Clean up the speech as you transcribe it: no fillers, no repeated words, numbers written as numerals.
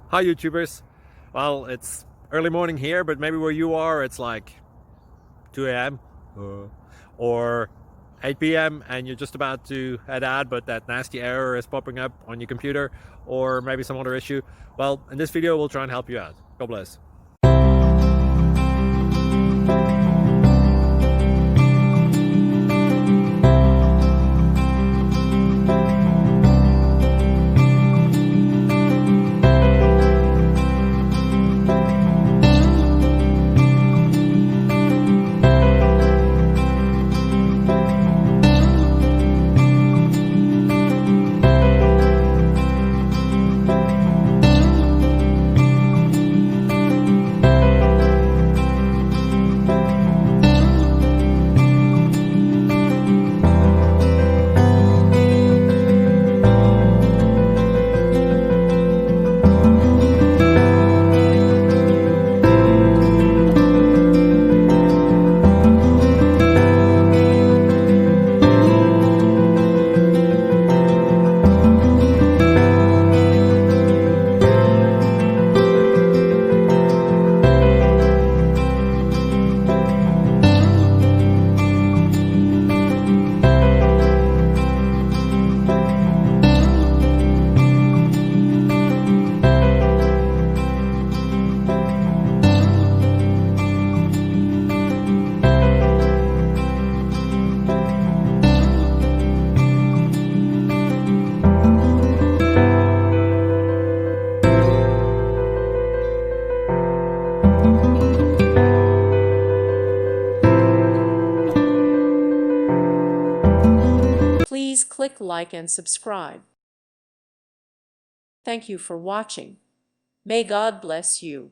Hi YouTubers. Well, it's early morning here, but maybe where you are it's like 2 a.m. or 8 p.m. and you're just about to head out, but that nasty error is popping up on your computer, or maybe some other issue. Well, in this video we'll try and help you out. God bless. Please click like and subscribe. Thank you for watching. May God bless you.